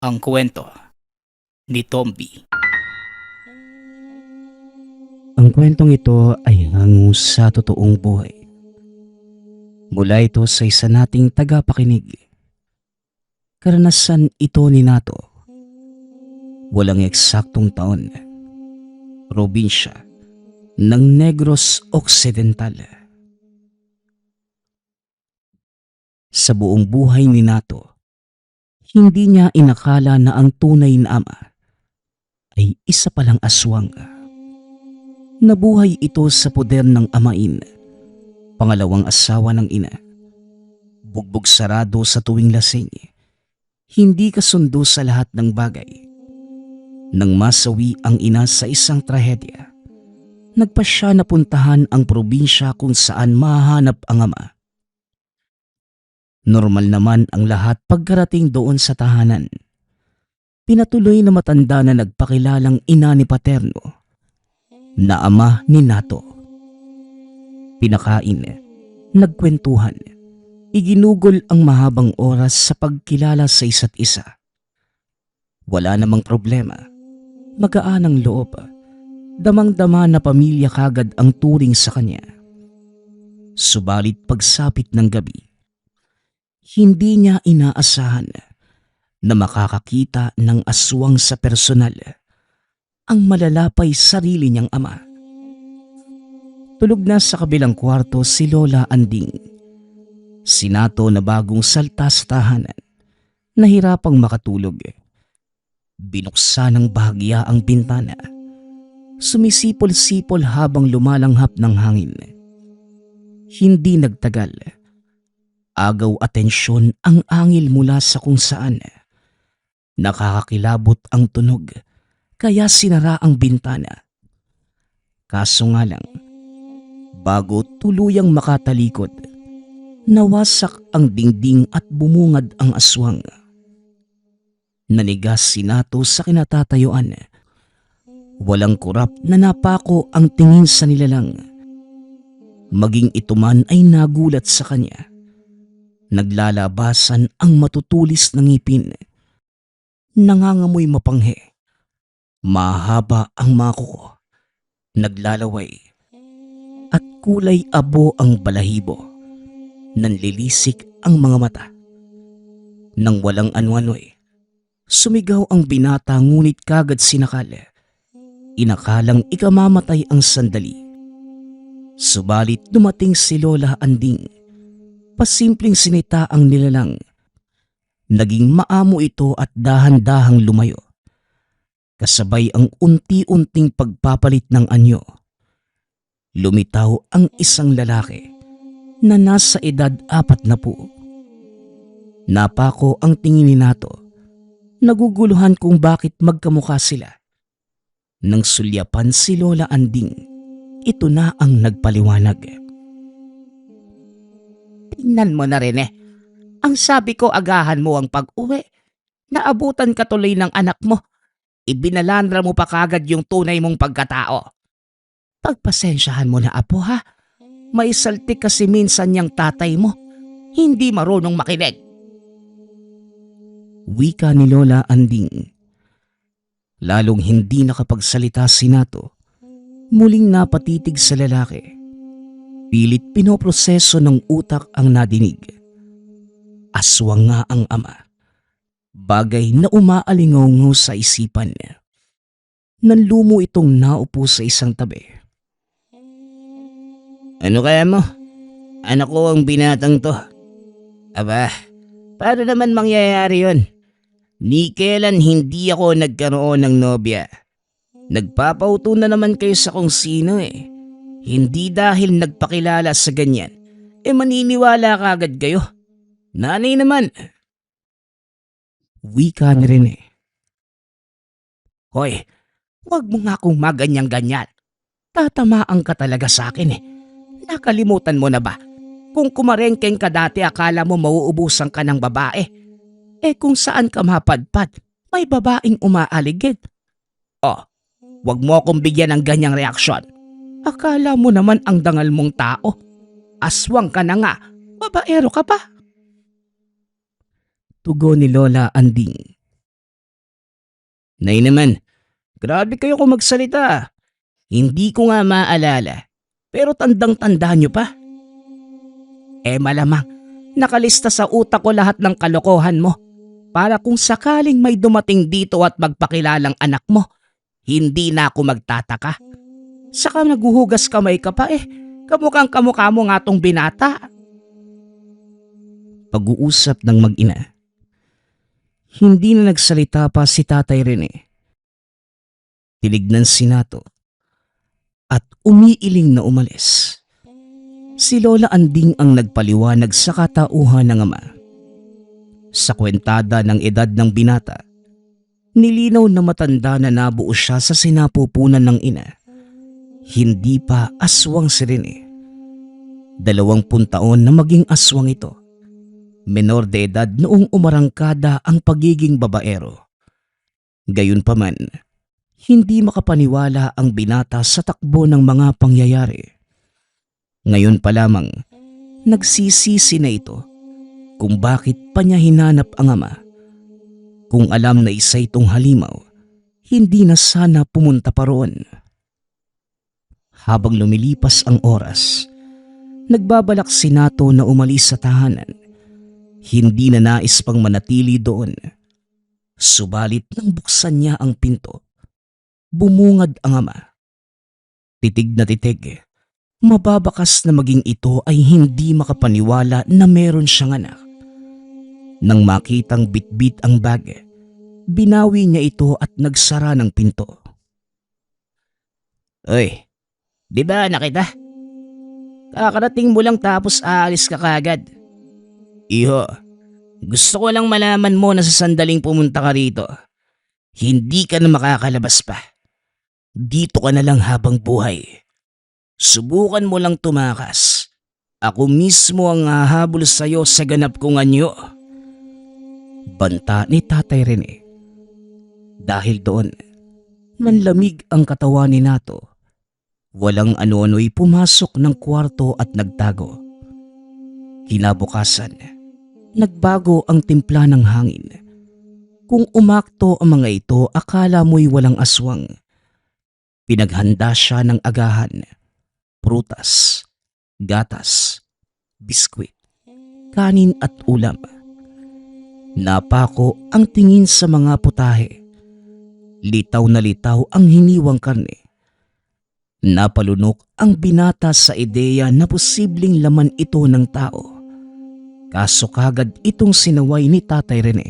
Ang kwento ni Tomby. Ang kwentong ito ay hango sa totoong buhay. Mula ito sa isa nating tagapakinig. Karanasan ito ni Nato. Walang eksaktong taon. Probinsya ng Negros Occidental. Sa buong buhay ni Nato, hindi niya inakala na ang tunay na ama ay isa palang aswang. Nabuhay ito sa poder ng amain, pangalawang asawa ng ina. Bugbog sarado sa tuwing lasing, hindi kasundo sa lahat ng bagay. Nang masawi ang ina sa isang trahedya, nagpa siya na puntahan ang probinsya kung saan mahahanap ang ama. Normal naman ang lahat pagkarating doon sa tahanan. Pinatuloy na matanda na nagpakilalang ina ni Paterno na ama ni Nato. Pinakain, nagkwentuhan, iginugol ang mahabang oras sa pagkilala sa isa't isa. Wala namang problema, magaan ang loob, damang-dama na pamilya kagad ang turing sa kanya. Subalit pagsapit ng gabi, hindi niya inaasahan na makakakita ng aswang sa personal, ang malalapay sarili niyang ama. Tulog na sa kabilang kwarto si Lola Anding. Si Nato na bagong salta sa tahanan, nahirapang makatulog. Binuksan ng bahagya ang bintana. Sumisipol-sipol habang lumalanghap ng hangin. Hindi nagtagal. Agaw atensyon ang angil mula sa kung saan. Nakakakilabot ang tunog, kaya sinara ang bintana. Kaso nga lang, bago tuluyang makatalikod, nawasak ang dingding at bumungad ang aswang. Nanigas si Nato sa kinatatayuan. Walang kurap na napako ang tingin sa nilalang. Maging ito man ay nagulat sa kanya. Naglalabasan ang matutulis ng ngipin. Nangangamoy mapanghe. Mahaba ang mga kuko. Naglalaway. At kulay abo ang balahibo. Nanlilisik ang mga mata. Nang walang ano-ano'y, sumigaw ang binata ngunit kagad sinakal. Inakalang ikamamatay ang sandali. Subalit dumating si Lola Anding. Pasimpleng sinita ang nilalang. Naging maamo ito at dahan-dahang lumayo. Kasabay ang unti-unting pagpapalit ng anyo. Lumitaw ang isang lalaki na nasa edad 40. Napako ang tingin ni Nato. Naguguluhan kung bakit magkamukha sila. Nang sulyapan si Lola Anding, ito na ang nagpaliwanag. Tingnan mo na rin eh. Ang sabi ko agahan mo ang pag-uwi. Naabutan ka tuloy ng anak mo. Ibinalandra mo pa kagad yung tunay mong pagkatao. Pagpasensyahan mo na apo ha. May saltik kasi minsan niyang tatay mo. Hindi marunong makinig. Wika ni Lola Anding. Lalong hindi nakapagsalita si Nato. Muling napatitig sa lalaki. Pilit pinoproseso ng utak ang nadinig. Aswang nga ang ama. Bagay na umaalingaw sa isipan niya. Nanlumo itong naupo sa isang tabi. Ano kaya mo? Anak ko ang binatang to. Aba, paano naman mangyayari yun? Ni kailan hindi ako nagkaroon ng nobya. Nagpapauto na naman kayo sa kung sino eh. Hindi dahil nagpakilala sa ganyan, maniniwala kagad kayo. Nanay naman. Wika ni Rene. Hoy, wag mo nga akong maganyang-ganyan. Tatamaan ka talaga sa akin eh. Nakalimutan mo na ba? Kung kumarengkeng ka dati akala mo mauubusan ka ng babae. Kung saan ka mapadpad, may babaeng umaaligid. Oh, wag mo akong bigyan ng ganyang reaksyon. Akala mo naman ang dangal mong tao. Aswang ka na nga, babaero ka pa. Tugon ni Lola Anding. Nay naman, grabe kayo kung magsalita. Hindi ko nga maalala, pero tandang-tanda nyo pa. Malamang, nakalista sa utak ko lahat ng kalokohan mo para kung sakaling may dumating dito at magpakilalang anak mo, hindi na ako magtataka. Saka naguhugas kamay ka pa kamukhang kamukha mo nga tong binata. Pag-uusap ng mag-ina. Hindi na nagsalita pa si Tatay Rene. Tinignan si Nato at umiiling na umalis. Si Lola Anding ang nagpaliwanag sa katauhan ng ama. Sa kwentada ng edad ng binata, nilinaw na matanda na nabuo siya sa sinapupunan ng ina. Hindi pa aswang si Rene. 20 taon na maging aswang ito. Menor de edad noong umarangkada ang pagiging babaero. Gayunpaman, hindi makapaniwala ang binata sa takbo ng mga pangyayari. Ngayon pa lamang, nagsisisi na ito kung bakit pa niya hinanap ang ama. Kung alam na isa itong halimaw, hindi na sana pumunta pa roon. Habang lumilipas ang oras, nagbabalak si Nato na umalis sa tahanan. Hindi na nais pang manatili doon. Subalit nang buksan niya ang pinto, bumungad ang ama. Titig na titig, mababakas na maging ito ay hindi makapaniwala na meron siyang anak. Nang makitang bitbit ang bag, binawi niya ito at nagsara ng pinto. Oy, di ba nakita? Kakarating mo lang tapos aalis ka kagad. Iho, gusto ko lang malaman mo na sa sandaling pumunta ka rito, hindi ka na makakalabas pa. Dito ka na lang habang buhay. Subukan mo lang tumakas. Ako mismo ang hahabol sa'yo sa ganap kong anyo. Banta ni Tatay Rene. Dahil doon, nanlamig ang katawan ni Nato. Walang ano-ano'y pumasok ng kwarto at nagtago. Kinabukasan, nagbago ang timpla ng hangin. Kung umakto ang mga ito, akala mo'y walang aswang. Pinaghanda siya ng agahan, prutas, gatas, biskwit, kanin at ulam. Napako ang tingin sa mga putahe. Litaw na litaw ang hiniwang karne. Napalunok ang binata sa ideya na posibleng laman ito ng tao. Kaso kagad itong sinaway ni Tatay Rene.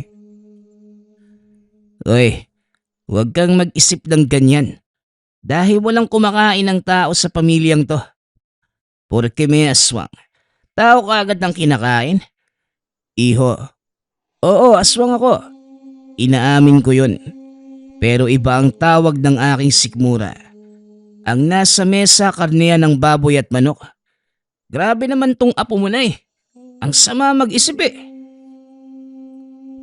Oy, huwag kang mag-isip ng ganyan. Dahil walang kumakain ng tao sa pamilyang to. Porque may aswang, tao kagad ang kinakain. Iho, oo, aswang ako. Inaamin ko yun. Pero iba ang tawag ng aking sikmura. Ang nasa mesa, karnehan ng baboy at manok. Grabe naman tong apo mo na Ang sama mag-isip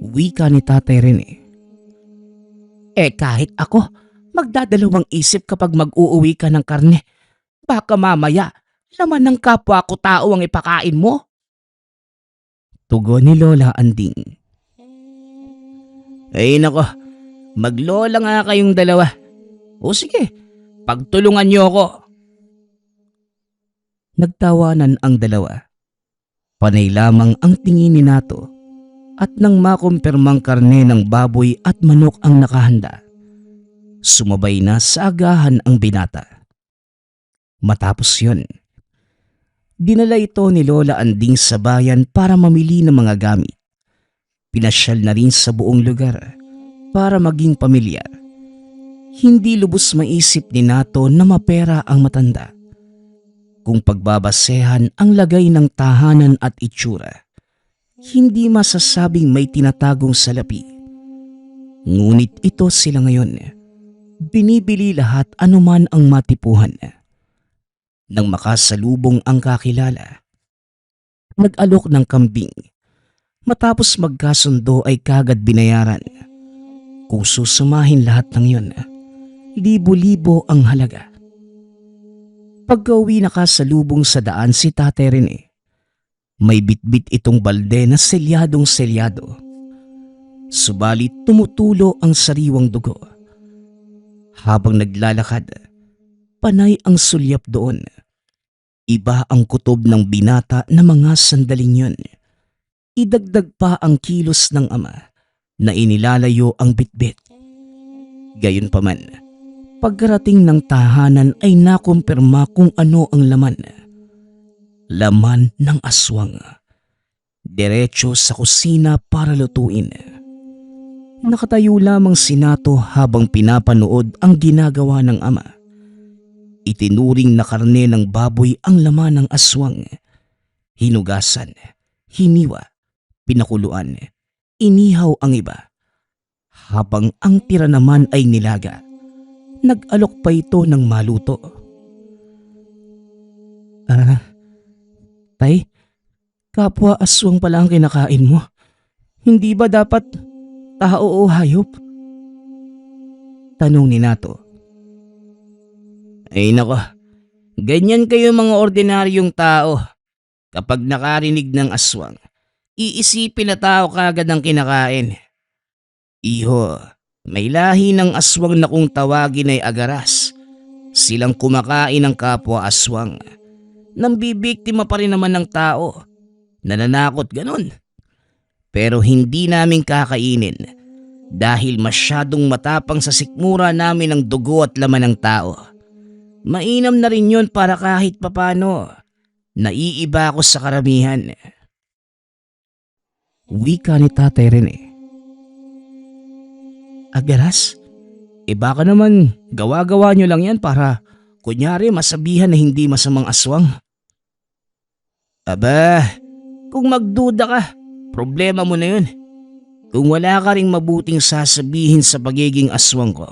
Wika ni Tatay Rene. Kahit ako, magdadalawang isip kapag mag-uuwi ka ng karne. Baka mamaya, laman ng kapwa ko tao ang ipakain mo. Tugon ni Lola Anding. Ay nako, maglola nga kayong dalawa. O sige, pagtulungan niyo ako. Nagtawanan ang dalawa. Panay lamang ang tingin ni Nato at nang makumpirmang karne ng baboy at manok ang nakahanda, sumabay na sa agahan ang binata. Matapos yun, dinala ito ni Lola Anding sa bayan para mamili ng mga gamit. Pinasyal na rin sa buong lugar para maging pamilyar. Hindi lubos maisip ni Nato na mapera ang matanda. Kung pagbabasehan ang lagay ng tahanan at itsura, hindi masasabing may tinatagong salapi. Ngunit ito sila ngayon. Binibili lahat anuman ang matipuhan. Nang makasalubong ang kakilala, nag-alok ng kambing. Matapos magkasundo ay kagad binayaran. Kung susumahin lahat ng yun, libo-libo ang halaga. Pagka-uwi nakasalubong sa daan si Tatay Rene, may bitbit itong balde na selyadong selyado. Subalit tumutulo ang sariwang dugo. Habang naglalakad, panay ang sulyap doon. Iba ang kutob ng binata na mga sandaling yun. Idagdag pa ang kilos ng ama na inilalayo ang bitbit. Gayunpaman, pagkarating ng tahanan ay nakumpirma kung ano ang laman. Laman ng aswang. Diretso sa kusina para lutuin. Nakatayo lamang si Nato habang pinapanood ang ginagawa ng ama. Itinuring na karne ng baboy ang laman ng aswang. Hinugasan, hiniwa, pinakuluan, inihaw ang iba. Habang ang tira naman ay nilaga, nag-alok pa ito ng maluto. Tay, kapwa aswang pala ang kinakain mo. Hindi ba dapat tao o hayop? Tanong ni Nato. Ay nako, ganyan kayo mga ordinaryong tao. Kapag nakarinig ng aswang, iisipin na tao kagad ang kinakain. Iho, may lahi ng aswang na kung tawagin ay agaras. Silang kumakain ng kapwa aswang. Nambibiktima pa rin naman ng tao. Nananakot ganun. Pero hindi namin kakainin dahil masyadong matapang sa sikmura namin ang dugo at laman ng tao. Mainam na rin yun para kahit papano. Naiiba ako sa karamihan. Wika ni Tatay Rene. Agaras? Baka naman gawa-gawa nyo lang yan para kunyari masabihan na hindi masamang aswang. Aba, kung magduda ka, problema mo na yun. Kung wala ka ring mabuting sasabihin sa pagiging aswang ko,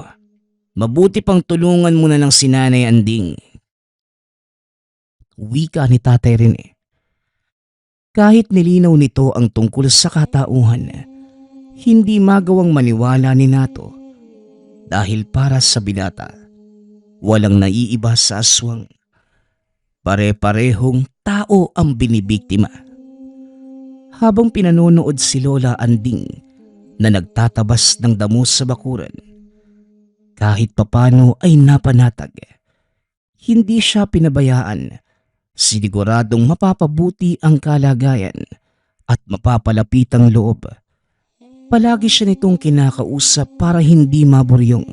mabuti pang tulungan mo na ng sinanay Anding. Wika ni Tatay Rene. Kahit nilinaw nito ang tungkol sa katauhan, hindi magawang maniwala ni Nato dahil para sa binata, walang naiiba sa aswang. Pare-parehong tao ang binibiktima. Habang pinanonood si Lola Anding na nagtatabas ng damo sa bakuran, kahit papano ay napanatag. Hindi siya pinabayaan. Siniguradong mapapabuti ang kalagayan at mapapalapit ang loob. Palagi siya nitong kinakausap para hindi maburyong.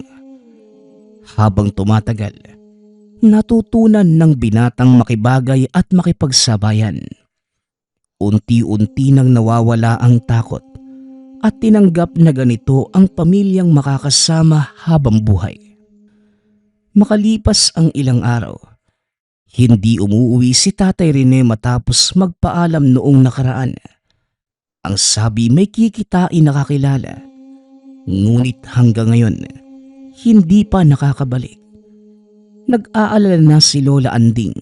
Habang tumatagal, natutunan ng binatang makibagay at makipagsabayan. Unti-unti nang nawawala ang takot at tinanggap na ganito ang pamilyang makakasama habang buhay. Makalipas ang ilang araw, hindi umuwi si Tatay Rene matapos magpaalam noong nakaraan. Ang sabi may kikitain na kakilala. Ngunit hanggang ngayon, hindi pa nakakabalik. Nag-aalala na si Lola Anding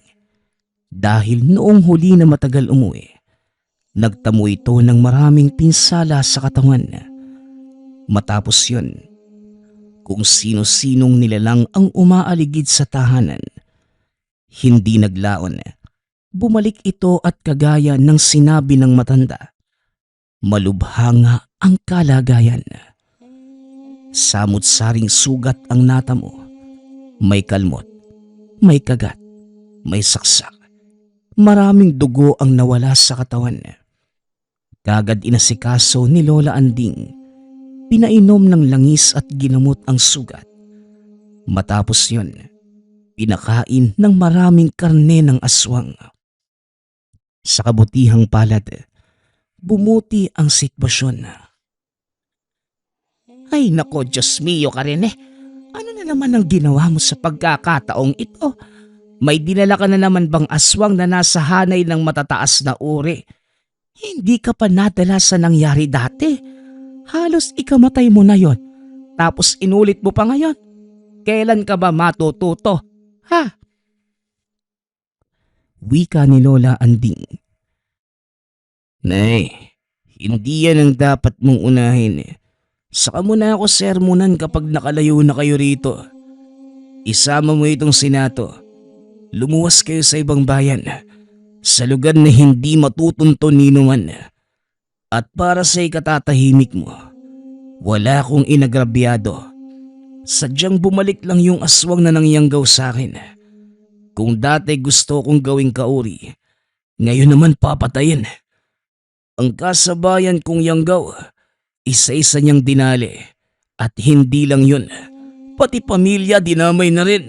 dahil noong huli na matagal umuwi, nagtamo ito ng maraming pinsala sa katawan. Matapos yun, kung sino-sinong nilalang ang umaaligid sa tahanan, hindi naglaon. Bumalik ito at kagaya ng sinabi ng matanda, malubha nga ang kalagayan. Samut-saring sugat ang natamo. May kalmot, may kagat, may saksak. Maraming dugo ang nawala sa katawan. Kagad inasikaso ni Lola Anding. Pinainom ng langis at ginamot ang sugat. Matapos yun, pinakain ng maraming karne ng aswang. Sa kabutihang palad, bumuti ang sitwasyon. Ay nako, Diyos mio ka rin eh. Ano na naman ang ginawa mo sa pagkakataong ito? May dinala ka na naman bang aswang na nasa hanay ng matataas na uri? Hindi ka pa nadala sa nangyari dati. Halos ikamatay mo na yon. Tapos inulit mo pa ngayon. Kailan ka ba matututo? Ha? Wika ni Lola Anding. Nay, hindi yan ang dapat mong unahin. Saka mo na ako sermonan kapag nakalayo na kayo rito. Isama mo itong sinato. Lumuwas kayo sa ibang bayan, sa lugar na hindi matutunto ni numan. At para sa ikatatahimik mo, wala akong inagrabyado. Sadyang bumalik lang yung aswang na nangyanggaw sa akin. Kung dati gusto kong gawing kauri, ngayon naman papatayin. Ang kasabayan kong yanggaw, isa-isa niyang dinali. At hindi lang yun, pati pamilya dinamay na rin.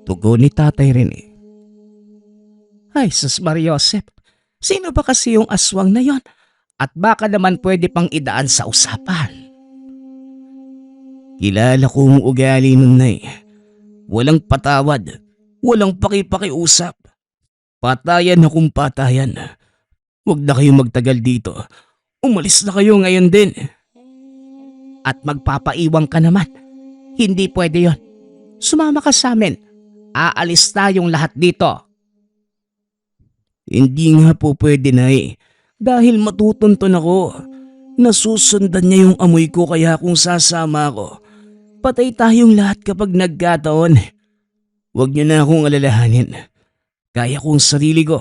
Tugon ni Tatay Rene. Ay, sus Mariosep, sino ba kasi yung aswang na yon? At baka naman pwede pang idaan sa usapan. Kilala ko ang ugali nun, Nay. Walang patawad, walang pakipakiusap. Patayan akong patayan. Huwag na kayong magtagal dito. Umalis na kayo ngayon din. At magpapaiwang ka naman. Hindi pwede yon. Sumama ka sa amin. Aalis tayong lahat dito. Hindi nga po pwede, Nay. Dahil matutunton ako. Nasusundan niya yung amoy ko kaya kung sasama ako, patay tayong lahat kapag nagkataon. Huwag niyo na akong alalahanin. Kaya kong sarili ko.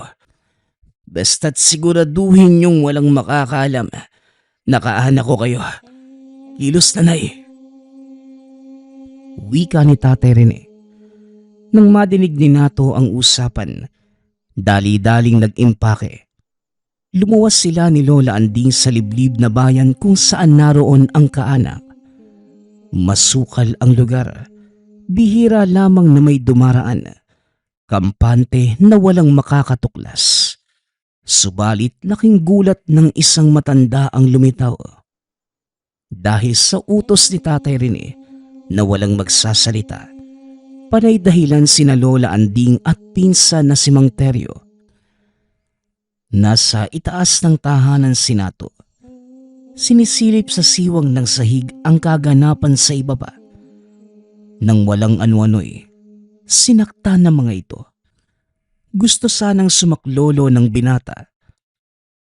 Basta't siguraduhin niyong walang makakaalam. Nakaanak ko kayo. Kilos na, Nay. Wika ni Tatay Rene. Nang madinig ni Nato ang usapan, dali-daling nag-impake. Lumuwas sila ni Lola Anding sa liblib na bayan kung saan naroon ang kaanak. Masukal ang lugar. Bihira lamang na may dumaraan. Kampante na walang makakatuklas. Subalit laking gulat ng isang matanda ang lumitaw. Dahil sa utos ni Tatay Rene na walang magsasalita, panay dahilan sina Lola Anding at pinsan na si Mang Teryo. Nasa itaas ng tahanan si Nato. Sinisilip sa siwang ng sahig ang kaganapan sa ibaba. Nang walang ano-ano'y, sinakta ng mga ito. Gusto sanang sumaklolo ng binata.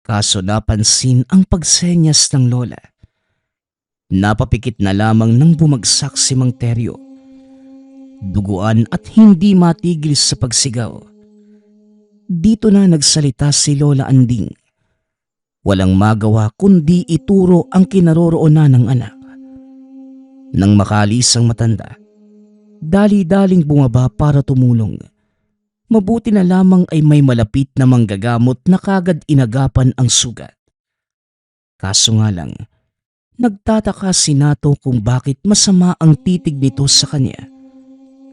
Kaso napansin ang pagsenyas ng lola. Napapikit na lamang nang bumagsak si Mang Teryo. Duguan at hindi matigil sa pagsigaw. Dito na nagsalita si Lola Anding. Walang magawa kundi ituro ang kinaroroonan ng anak. Nang makalis ang matanda, dali-daling bumaba para tumulong. Mabuti na lamang ay may malapit na manggagamot na kagad inagapan ang sugat. Kaso nga lang, nagtataka si Nato kung bakit masama ang titig nito sa kanya,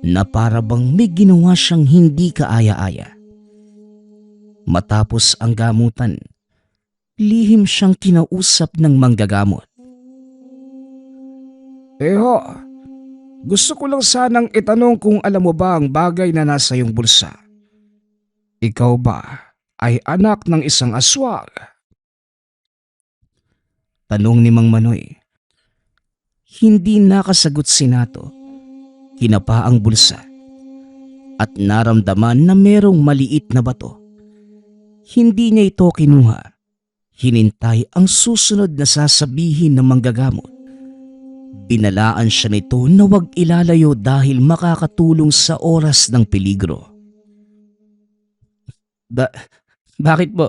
na para bang may ginawa siyang hindi kaaya-aya. Matapos ang gamutan, lihim siyang kinausap ng manggagamot. Eho, gusto ko lang sanang itanong kung alam mo ba ang bagay na nasa iyong bulsa. Ikaw ba ay anak ng isang aswang? Tanong ni Mang Manoy. Hindi nakasagot si Nato. Kinapa ang bulsa at naramdaman na merong maliit na bato. Hindi niya ito kinuha. Hinintay ang susunod na sasabihin ng manggagamot. Binalaan siya nito na huwag ilalayo dahil makakatulong sa oras ng peligro. Bakit po?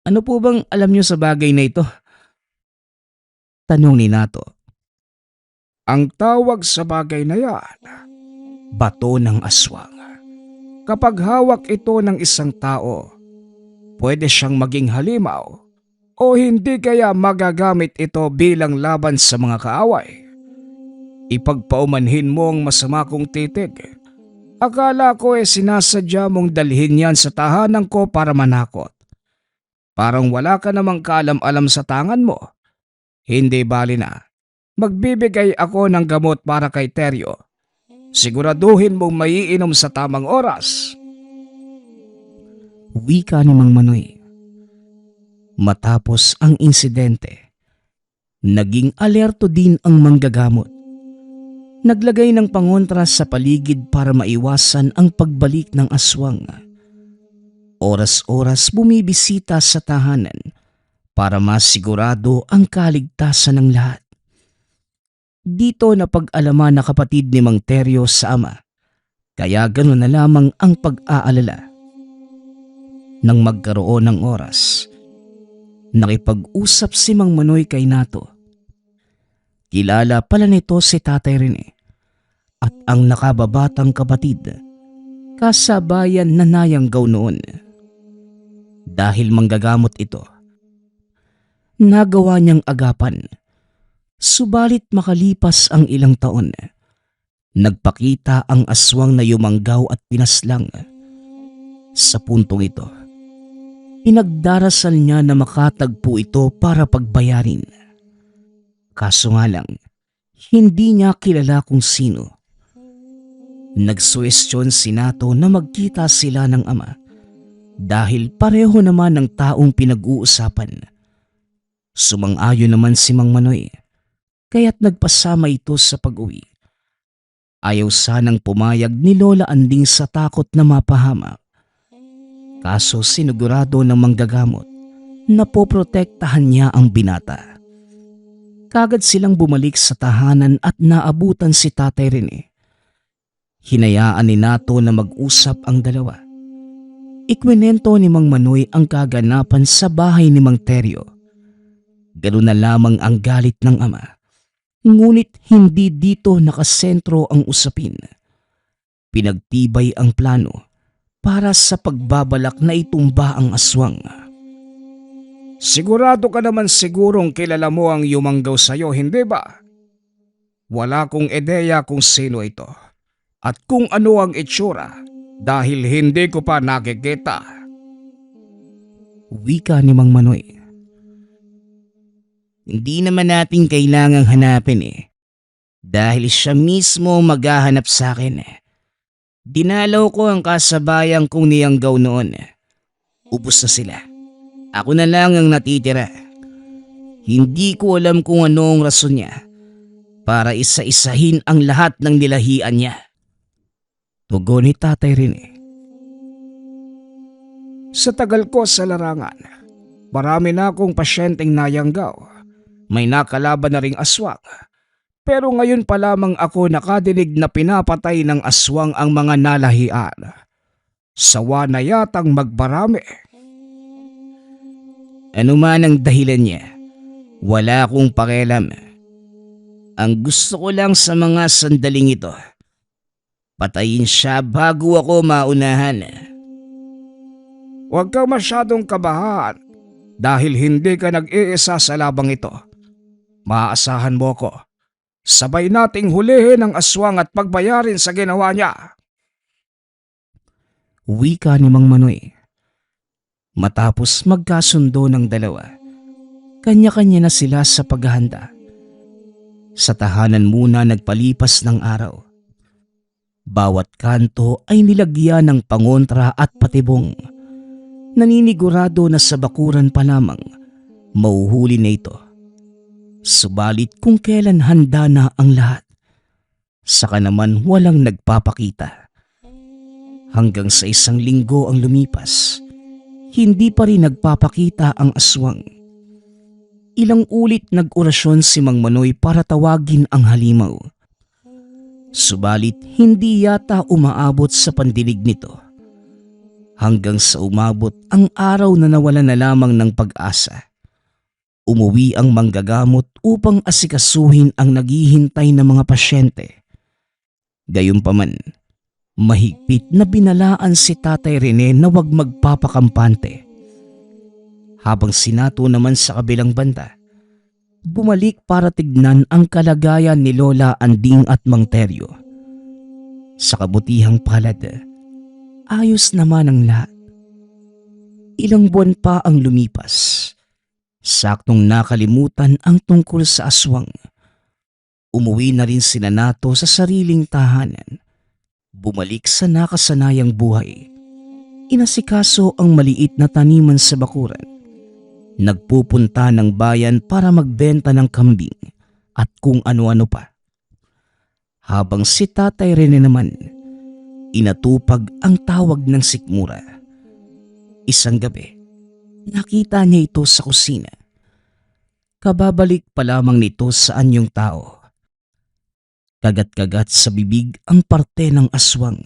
Ano po bang alam niyo sa bagay na ito? Tanong ni Nato. Ang tawag sa bagay na yan, Bato ng aswang. kapag hawak ito ng isang tao, pwede siyang maging halimaw o hindi kaya magagamit ito bilang laban sa mga kaaway. Ipagpaumanhin mo ang masama kong titig. Akala ko sinasadya mong dalhin yan sa tahanan ko para manakot. Parang wala ka namang kaalam-alam sa tangan mo. Hindi bali na. Magbibigay ako ng gamot para kay Teryo. Siguraduhin mong maiinom sa tamang oras. Wika ni Mang Manoy. Matapos ang insidente, naging alerto din ang manggagamot. Naglagay ng pangontra sa paligid para maiwasan ang pagbalik ng aswang. Oras-oras bumibisita sa tahanan para masigurado ang kaligtasan ng lahat. Dito napag-alaman na kapatid ni Mang Teryo sa ama, kaya gano'n na lamang ang pag-aalala. Nang magkaroon ng oras, nakipag-usap si Mang Manoy kay Nato. Kilala pala nito si Tatay Rene at ang nakababatang kapatid, kasabayan na nayanggaw noon. Dahil manggagamot ito, nagawa niyang agapan. Subalit makalipas ang ilang taon, nagpakita ang aswang na yumanggaw at pinaslang. Sa puntong ito, pinagdarasal niya na makatagpo ito para pagbayarin. Kaso nga lang, hindi niya kilala kung sino. Nagsuwestyon si Nato na magkita sila ng ama dahil pareho naman ng taong pinag-uusapan. Sumang-ayon naman si Mang Manoy, kaya't nagpasama ito sa pag-uwi. Ayaw sanang pumayag ni Lola Anding sa takot na mapahamak. Kaso sinigurado ng manggagamot na poprotektahan niya ang binata. Kagad silang bumalik sa tahanan at naabutan si Tatay Rene. Hinayaan ni Nato na mag-usap ang dalawa. Ikwinento ni Mang Manoy ang kaganapan sa bahay ni Mang Teryo. Ganun na lamang ang galit ng ama. Ngunit hindi dito nakasentro ang usapin. Pinagtibay ang plano para sa pagbabalak na itumba ang aswang. Sigurado ka naman sigurong kilala mo ang yumanggaw sa'yo, hindi ba? Wala kong ideya kung sino ito at kung ano ang itsura dahil hindi ko pa nakikita. Wika ni Mang Manoy. Hindi naman natin kailangang hanapin dahil siya mismo maghahanap sa akin. Dinalaw ko ang kasabayang kong niyanggaw noon. Ubus na sila. Ako na lang ang natitira. Hindi ko alam kung anong rason niya para isa-isahin ang lahat ng nilahian niya. Tugon ni Tatay Rene. Sa tagal ko sa larangan, marami na akong pasyenteng nayanggaw. May nakalaban na ring aswang. Pero ngayon pa lamang ako nakadinig na pinapatay ng aswang ang mga nalahian. Sawa na yatang magbarami. Ano man ang dahilan niya, wala akong pakialam. Ang gusto ko lang sa mga sandaling ito, patayin siya bago ako maunahan. Huwag kang masyadong kabahan dahil hindi ka nag-iisa sa labang ito. Maaasahan mo ko. Sabay nating hulihin ang aswang at pagbayarin sa ginawa niya. Wika ni Mang Manoy. Matapos magkasundo ng dalawa, kanya-kanya na sila sa paghahanda. Sa tahanan muna nagpalipas ng araw. Bawat kanto ay nilagyan ng pangontra at patibong. Naninigurado na sa bakuran pa lamang, mauhuli na ito. Subalit kung kailan handa na ang lahat, saka naman walang nagpapakita. Hanggang sa 1 linggo ang lumipas, hindi pa rin nagpapakita ang aswang. Ilang ulit nag-orasyon si Mang Manoy para tawagin ang halimaw. Subalit hindi yata umaabot sa pandinig nito. Hanggang sa umabot ang araw na nawalan na lamang ng pag-asa. Umuwi ang manggagamot upang asikasuhin ang naghihintay na mga pasyente. Gayunpaman, mahigpit na binalaan si Tatay Rene na huwag magpapakampante. Habang si Nato naman sa kabilang banda, bumalik para tignan ang kalagayan ni Lola Anding at Mang Teryo. Sa kabutihang palad, ayos naman ang lahat. Ilang buwan pa ang lumipas. Saktong nakalimutan ang tungkol sa aswang. Umuwi na rin sina Nato sa sariling tahanan. Bumalik sa nakasanayang buhay. Inasikaso ang maliit na taniman sa bakuran. Nagpupunta ng bayan para magbenta ng kambing at kung ano-ano pa. Habang si Tatay Rene naman, inatupag ang tawag ng sikmura. Isang gabi, nakita niya ito sa kusina. Kababalik pa lamang nito sa anyong tao. Kagat-kagat sa bibig ang parte ng aswang.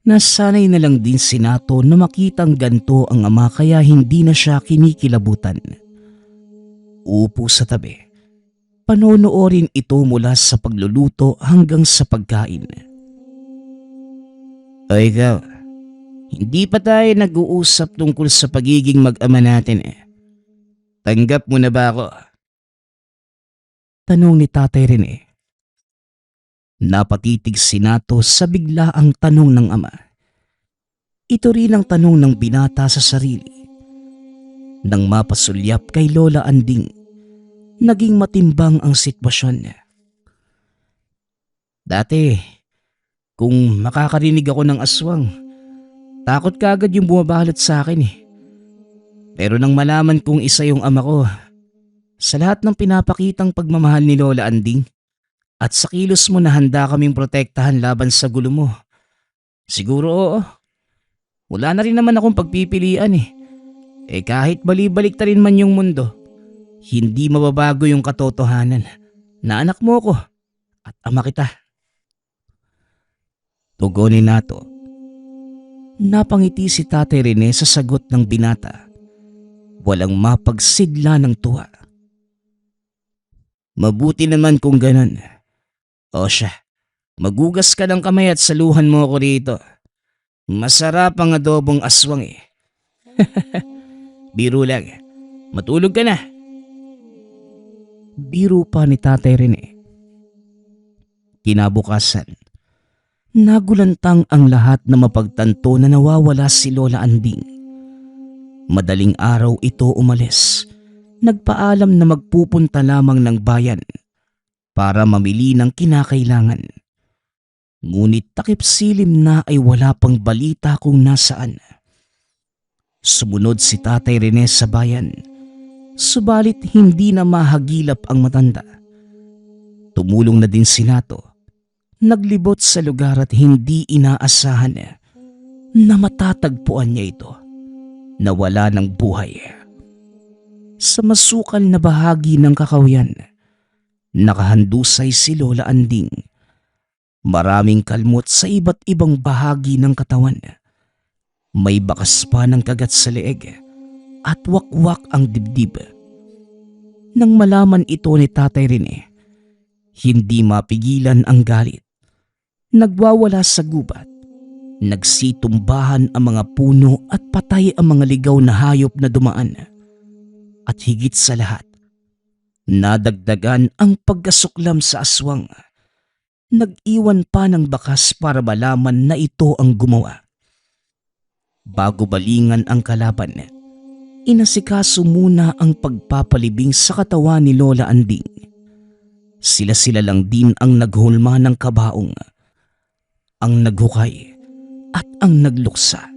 Nasanay na lang din si Nato na makitang ganto ang ama kaya hindi na siya kinikilabutan. Upo sa tabi, Panonoorin ito mula sa pagluluto hanggang sa pagkain. O ikaw, hindi pa tayo nag-uusap tungkol sa pagiging mag-ama natin eh. Tanggap mo na ba ako? Tanong ni Tatay Rene. Napatitig si Nato sa biglaang tanong ng ama. Ito rin ang tanong ng binata sa sarili. Nang mapasulyap kay Lola Anding, naging matimbang ang sitwasyon. Dati, kung makakarinig ako ng aswang, takot kaagad yung bumabalot sa akin eh. Pero nang malaman kong isa yung ama ko, sa lahat ng pinapakitang pagmamahal ni Lola Anding at sa kilos mo na handa kaming protektahan laban sa gulo mo, siguro oo. Wala na rin naman akong pagpipilian eh. Kahit balibalik ta rin man yung mundo, hindi mababago yung katotohanan na anak mo ko at ama kita. Tugon ni Nato. Napangiti si Tatay Rene sa sagot ng binata. Walang mapagsidla ng tuwa. Mabuti naman kung ganon. O siya, magugas ka ng kamay at saluhan mo ako rito. Masarap ang adobong aswang eh. Biro lang, matulog ka na. Biro pa ni Tatay Rene. Kinabukasan, nagulantang ang lahat na mapagtanto na nawawala si Lola Anding. Madaling araw ito umalis. Nagpaalam na magpupunta lamang ng bayan para mamili ng kinakailangan. Ngunit takip silim na ay wala pang balita kung nasaan. Sumunod si Tatay Rene sa bayan, subalit hindi na mahagilap ang matanda. Tumulong na din si Nato. Naglibot sa lugar at hindi inaasahan na matatagpuan niya ito. Nawala ng buhay. Sa masukal na bahagi ng kakahuyan, nakahandusay si Lola Anding. Maraming kalmot sa iba't ibang bahagi ng katawan. May bakas pa ng kagat sa leeg at wakwak ang dibdib. Nang malaman ito ni Tatay Rene, hindi mapigilan ang galit. Nagwawala sa gubat. Nagsitumbahan ang mga puno at patay ang mga ligaw na hayop na dumaan. At higit sa lahat, nadagdagan ang pagkasuklam sa aswang. Nag-iwan pa ng bakas para malaman na ito ang gumawa. Bago balingan ang kalaban, inasikaso muna ang pagpapalibing sa katawan ni Lola Anding. Sila-sila lang din ang naghulma ng kabaong, ang naghukay at ang nagluksa.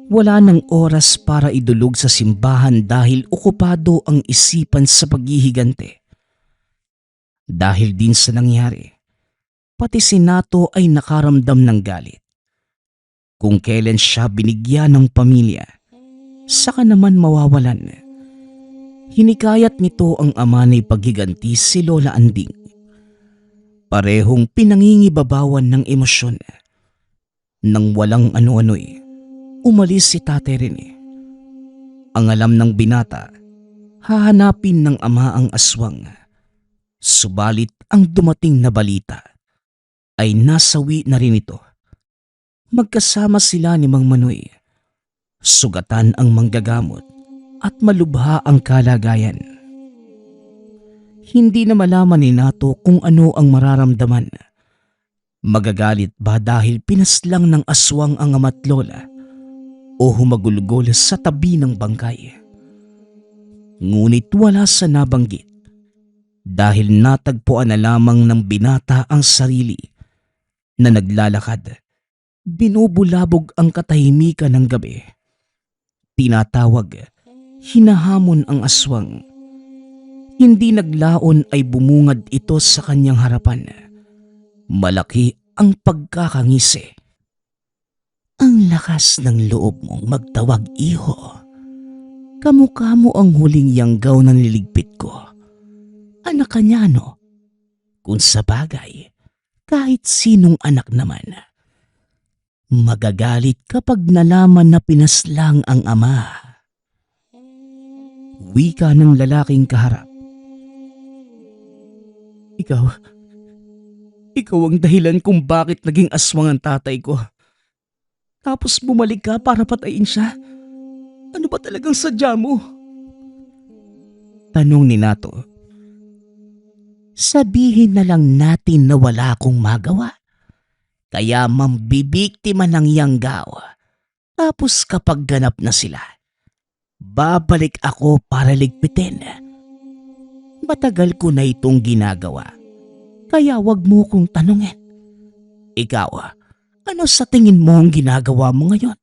Wala nang oras para idulog sa simbahan dahil okupado ang isipan sa paghihigante. Dahil din sa nangyari, pati si Nato ay nakaramdam ng galit. Kung kailan siya binigyan ng pamilya, saka naman mawawalan. Hinikayat nito ang ama na ipaghiganti si Lola Anding. Parehong pinangingibabawan ng emosyon. Nang walang ano-ano'y, umalis si Tatay Rene. Ang alam ng binata, hahanapin ng ama ang aswang. Subalit ang dumating na balita ay nasawi na rin ito. Magkasama sila ni Mang Manoy. Sugatan ang manggagamot at malubha ang kalagayan. Hindi na malaman ni Nato kung ano ang mararamdaman. Magagalit ba dahil pinaslang ng aswang ang ama't lola o humagulgol sa tabi ng bangkay? Ngunit wala sa nabanggit dahil natagpuan na lamang ng binata ang sarili na naglalakad. Binubulabog ang katahimikan ng gabi. Tinatawag, hinahamon ang aswang. Hindi naglaon ay bumungad ito sa kanyang harapan. Malaki ang pagkakangisi. Ang lakas ng loob mong magtawag, iho. Kamukha mo ang huling yanggaw na niligpit ko. Anak ka niya, no? Kung sa bagay, kahit sinong anak naman. Magagalit kapag nalaman na pinaslang ang ama. Wika ng lalaking kaharap. Ikaw, ikaw ang dahilan kung bakit naging aswang ang tatay ko. Tapos bumalik ka para patayin siya. Ano ba talagang sadya mo? Tanong ni Nato. Sabihin na lang natin na wala akong magawa. Kaya mambibiktima ng Yanggao. Tapos kapag ganap na sila, babalik ako para ligpitin. Matagal ko na itong ginagawa. Kaya wag mo kong tanungin. Ikaw, ano sa tingin mo ang ginagawa mo ngayon?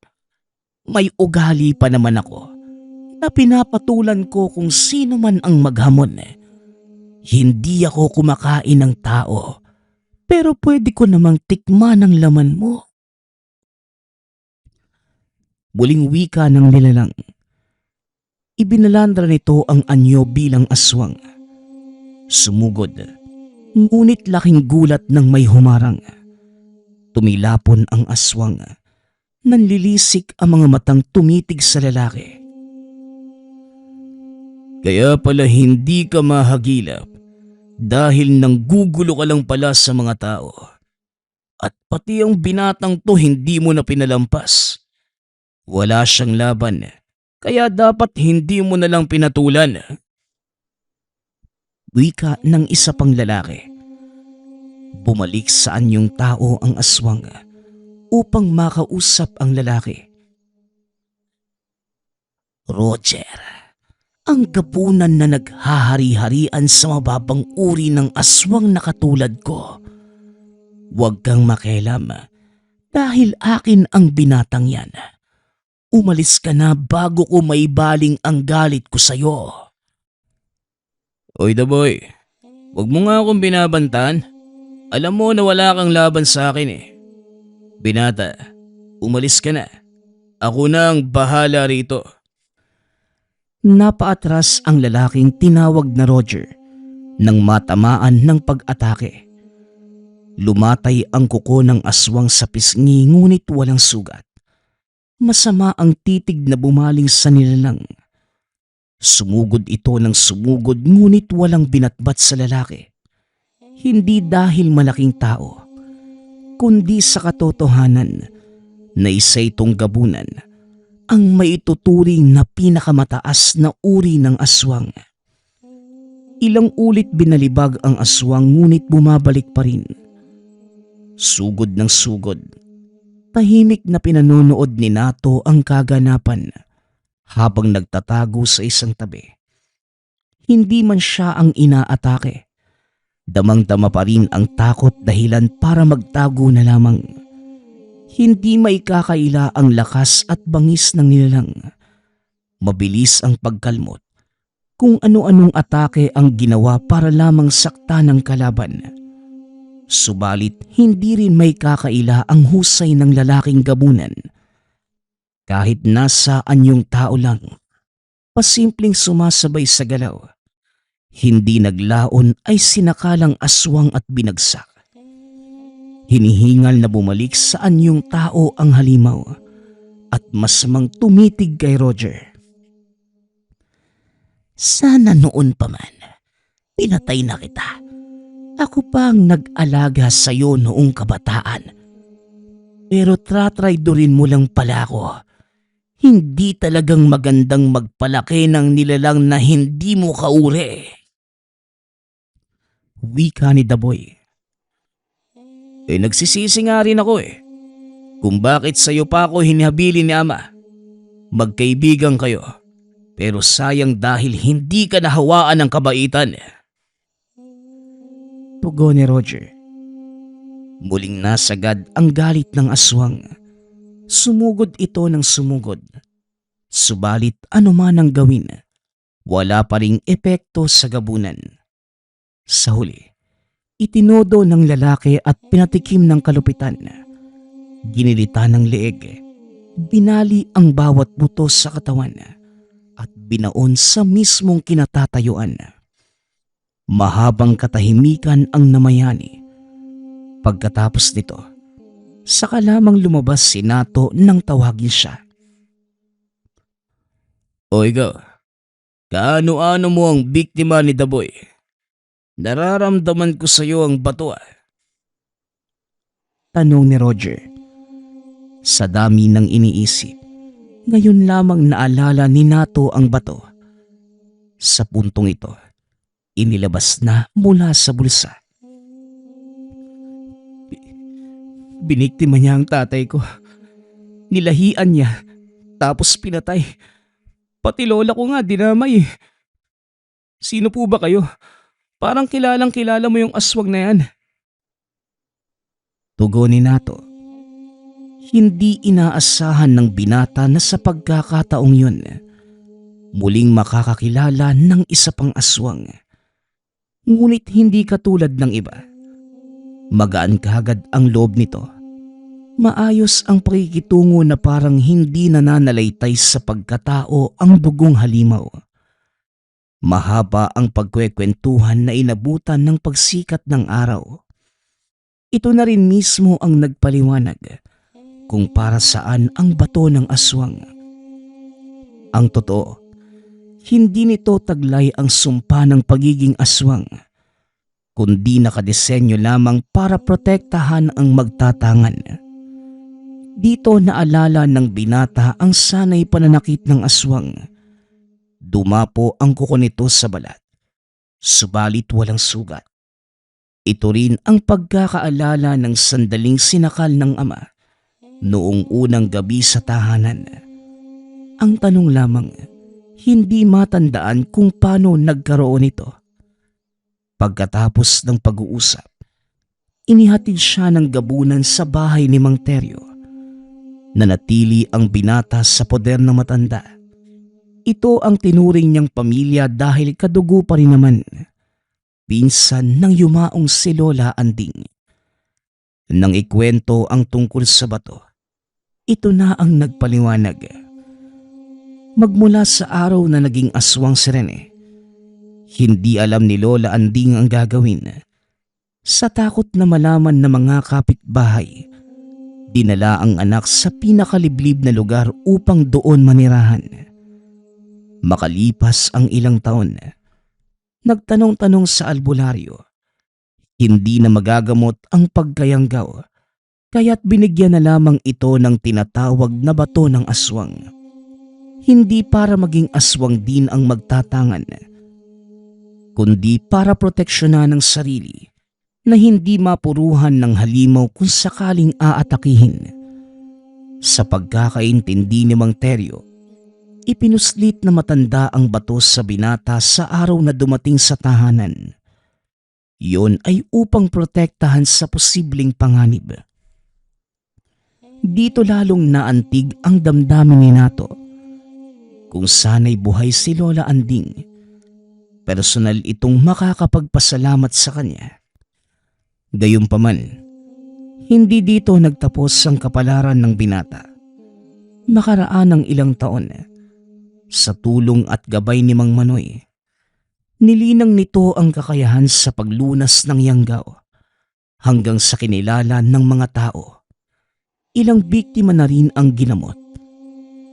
May ugali pa naman ako na pinapatulan ko kung sino man ang maghamon. Hindi ako kumakain ng tao, pero pwede ko namang tikman ang laman mo. Muling wika ng nilalang. Ibinalandra nito ang anyo bilang aswang. Sumugod, ngunit laking gulat ng may humarang. Tumilapon ang aswang. Nanlilisik ang mga matang tumitig sa lalaki. Kaya pala hindi ka mahagilap dahil nanggugulo ka lang pala sa mga tao. At pati ang binatang to hindi mo na pinalampas. Wala siyang laban, kaya dapat hindi mo na lang pinatulan. Wika ng isa pang lalaki. Bumalik sa anyong tao ang aswang upang makausap ang lalaki. Roger, ang gabunan na naghahari-harian sa mababang uri ng aswang na katulad ko. Huwag kang makialam dahil akin ang binatang yan. Umalis ka na bago ko maibaling ang galit ko sa'yo. Oy, Daboy, wag mo nga akong binabantaan. Alam mo na wala kang laban sa akin eh. Binata, umalis ka na. Ako na ang bahala rito. Napaatras ang lalaking tinawag na Roger nang matamaan ng pag-atake. Lumatay ang kuko ng aswang sa pisngi ngunit walang sugat. Masama ang titig na bumaling sa nilalang. Sumugod ito ng sumugod ngunit walang binatbat sa lalaki. Hindi dahil malaking tao, kundi sa katotohanan na isa itong gabunan ang maituturing na pinakamataas na uri ng aswang. Ilang ulit binalibag ang aswang ngunit bumabalik pa rin. Sugod ng sugod. Tahimik na pinanonood ni Nato ang kaganapan habang nagtatago sa isang tabi. Hindi man siya ang inaatake. Damang-dama pa rin ang takot dahilan para magtago na lamang. Hindi maikakaila ang lakas at bangis ng nilalang. Mabilis ang pagkalmot. Kung ano-anong atake ang ginawa para lamang sakta ng kalaban. Subalit hindi rin may kakaila ang husay ng lalaking gabunan. Kahit nasa anyong tao lang, pasimpleng sumasabay sa galaw. Hindi naglaon ay sinakalang aswang at binagsak. Hinihingal na bumalik sa anyong tao ang halimaw at masamang tumitig kay Roger. Sana noon pa man, pinatay na kita. Ako pang nag-alaga sa'yo noong kabataan. Pero tatraydorin mo lang pala ako. Hindi talagang magandang magpalaki ng nilalang na hindi mo kauri. Wika ni Daboy. Nagsisisi nga rin ako kung bakit sa'yo pa ako hinihabilin ni Ama. Magkaibigan kayo, pero sayang dahil hindi ka nahawaan ng kabaitan. Tugon ni Roger. Muling nasagad ang galit ng aswang. Sumugod ito ng sumugod. Subalit anuman ang gawin, wala pa ring epekto sa gabunan. Sa huli, itinodo ng lalaki at pinatikim ng kalupitan. Ginilita ng leeg. Binali ang bawat buto sa katawan at binaon sa mismong kinatatayuan. Mahabang katahimikan ang namayani. Pagkatapos nito, saka lamang lumabas si Nato nang tawagin siya. O ikaw, kaano-ano mo ang biktima ni Daboy? Nararamdaman ko sa iyo ang bato. Tanong ni Roger. Sa dami ng iniisip, ngayon lamang naalala ni Nato ang bato. Sa puntong ito, inilabas na mula sa bulsa. Biniktima niya ang tatay ko. Nilahian niya, tapos pinatay. Pati lola ko nga dinamay. Sino po ba kayo? Parang kilalang kilala mo yung aswang na yan. Tugon ni Nato. Hindi inaasahan ng binata na sa pagkakataong yun, muling makakakilala ng isa pang aswang. Ngunit hindi katulad ng iba. Magaan kaagad ang loob nito. Maayos ang pakikitungo na parang hindi nananalaytay sa pagkatao ang dugong halimaw. Mahaba ang pagkwekwentuhan na inabutan ng pagsikat ng araw. Ito na rin mismo ang nagpaliwanag kung para saan ang bato ng aswang. Ang totoo, hindi nito taglay ang sumpa ng pagiging aswang, kundi nakadesenyo lamang para protektahan ang magtatangan. Dito naalala ng binata ang sanay pananakit ng aswang. Dumapo ang kuko nito sa balat, subalit walang sugat. Ito rin ang pagkakaalala ng sandaling sinakal ng ama noong unang gabi sa tahanan. Ang tanong lamang, hindi matandaan kung paano nagkaroon ito. Pagkatapos ng pag-uusap, inihatid siya ng gabunan sa bahay ni Mang Teryo. Nanatili ang binata sa poder ng matanda. Ito ang tinuring niyang pamilya dahil kadugo pa rin naman. Pinsan ng yumaong si Lola Anding. Nang ikwento ang tungkol sa bato, ito na ang nagpaliwanag. Magmula sa araw na naging aswang si Rene, hindi alam ni Lola Anding ang gagawin. Sa takot na malaman ng mga kapitbahay, dinala ang anak sa pinakaliblib na lugar upang doon manirahan. Makalipas ang ilang taon, nagtanong-tanong sa albularyo. Hindi na magagamot ang pagkayanggaw, kaya't binigyan na lamang ito ng tinatawag na bato ng aswang. Hindi para maging aswang din ang magtatangan, kundi para proteksyonan ng sarili na hindi mapuruhan ng halimaw kung sakaling aatakihin. Sa pagkakaintindi ni Mang Teryo, ipinuslit na matanda ang bato sa binata sa araw na dumating sa tahanan. Iyon ay upang protektahan sa posibleng panganib. Dito lalong naantig ang damdamin ni Nato. Kung sana'y buhay si Lola Anding, personal itong makakapagpasalamat sa kanya. Gayunpaman, hindi dito nagtapos ang kapalaran ng binata. Makaraan ng ilang taon, sa tulong at gabay ni Mang Manoy, nilinang nito ang kakayahan sa paglunas ng yanggaw hanggang sa kinilala ng mga tao. Ilang biktima na rin ang ginamot.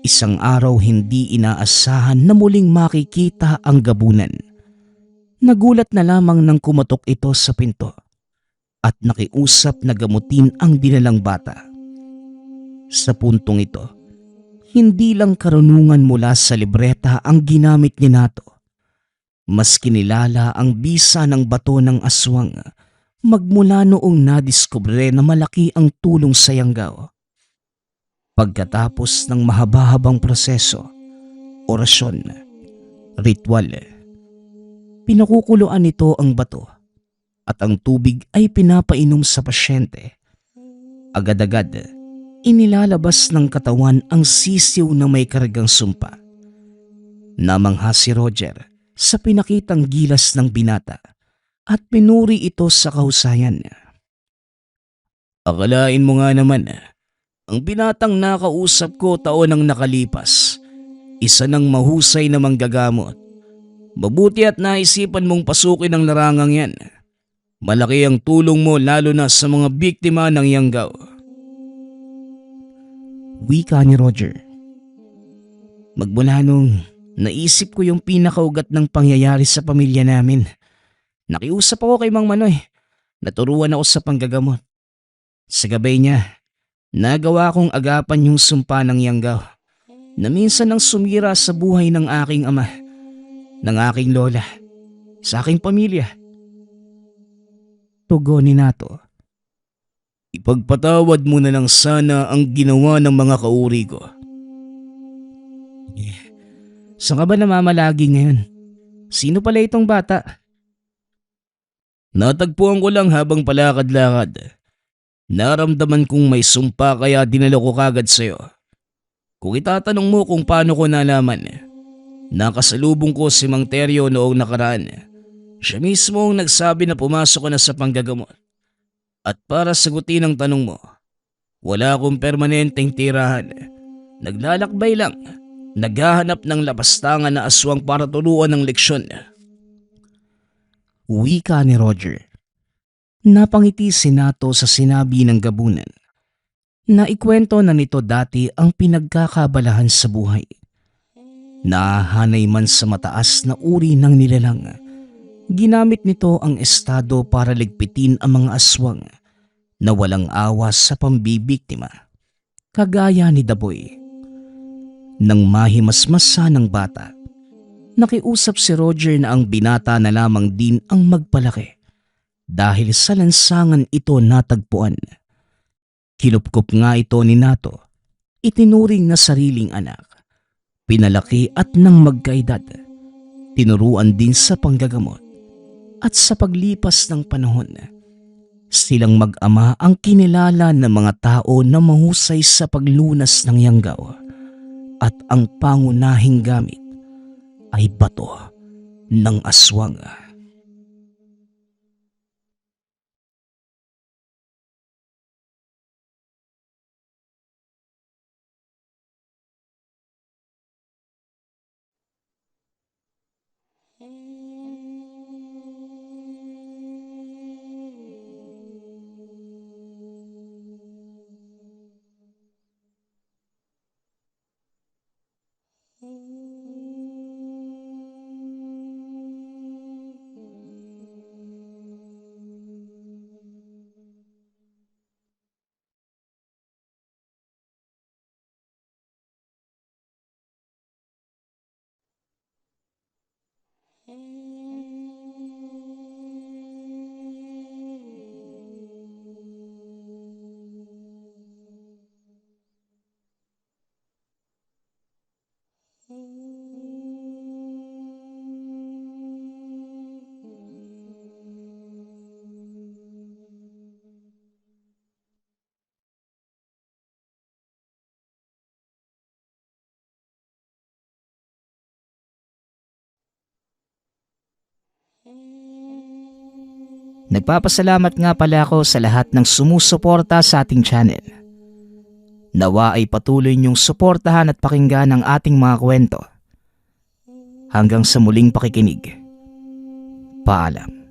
Isang araw hindi inaasahan na muling makikita ang gabunan. Nagulat na lamang nang kumatok ito sa pinto at nakiusap na gamutin ang dinalang bata. Sa puntong ito, hindi lang karunungan mula sa libreta ang ginamit ni Nato. Mas kinilala ang bisa ng bato ng aswang magmula noong nadiskubre na malaki ang tulong sa yanggaw. Pagkatapos ng mahaba-habang proseso, orasyon, ritual, pinakukuluan nito ang bato at ang tubig ay pinapainom sa pasyente. Agad-agad, inilalabas ng katawan ang sisiw na may kargang sumpa. Namangha si Roger sa pinakitang gilas ng binata at pinuri ito sa kahusayan. Akalain mo nga naman, ang binatang nakausap ko taon ang nakalipas, isa ng mahusay na manggagamot. Mabuti at naisipan mong pasukin ang larangang yan. Malaki ang tulong mo lalo na sa mga biktima ng yanggaw. Wika ni Roger. Magmula nung naisip ko yung pinakaugat ng pangyayari sa pamilya namin, Nakiusap ako kay Mang Manoy. Naturuan ako sa panggagamot. Sa gabay niya, nagawa kong agapan yung sumpa ng Yanggaw na minsan nang sumira sa buhay ng aking ama, ng aking lola, sa aking pamilya. Tugon ni Nato. Ipagpatawad mo na lang sana ang ginawa ng mga kauri ko. Saan ka ba namamalagi ngayon? Sino pala itong bata? Natagpuan ko lang habang palakad-lakad. Naramdaman kong may sumpa kaya dinala ko kagad sa'yo. Kung itatanong mo kung paano ko nalaman, nakasalubong ko si Mang Teryo noong nakaraan. Siya mismo ang nagsabi na pumasok ka na sa panggagamot. At para sagutin ang tanong mo, wala akong permanenteng tirahan. Naglalakbay lang, naghahanap ng lapastangan na aswang para turuan ng leksyon. Wika ni Roger. Napangiti si Nato sa sinabi ng gabunan. Naikwento na nito dati ang pinagkakabalahan sa buhay. Nahahanay man sa mataas na uri ng nilalang, ginamit nito ang estado para ligpitin ang mga aswang na walang awa sa pambibiktima, kagaya ni Daboy. Nang mahimasmasa ng bata, nakiusap si Roger na ang binata na lamang din ang magpalaki dahil sa lansangan ito natagpuan. Kinupkup nga ito ni Nato, itinuring na sariling anak, pinalaki at nang magkaedad, tinuruan din sa panggagamot. At sa paglipas ng panahon, silang mag-ama ang kinilala ng mga tao na mahusay sa paglunas ng Yanggaw at ang pangunahing gamit ay bato ng aswang. Nagpapasalamat nga pala ako sa lahat ng sumusuporta sa ating channel. Nawa ay patuloy niyong suportahan at pakinggan ang ating mga kwento. Hanggang sa muling pakikinig. Paalam.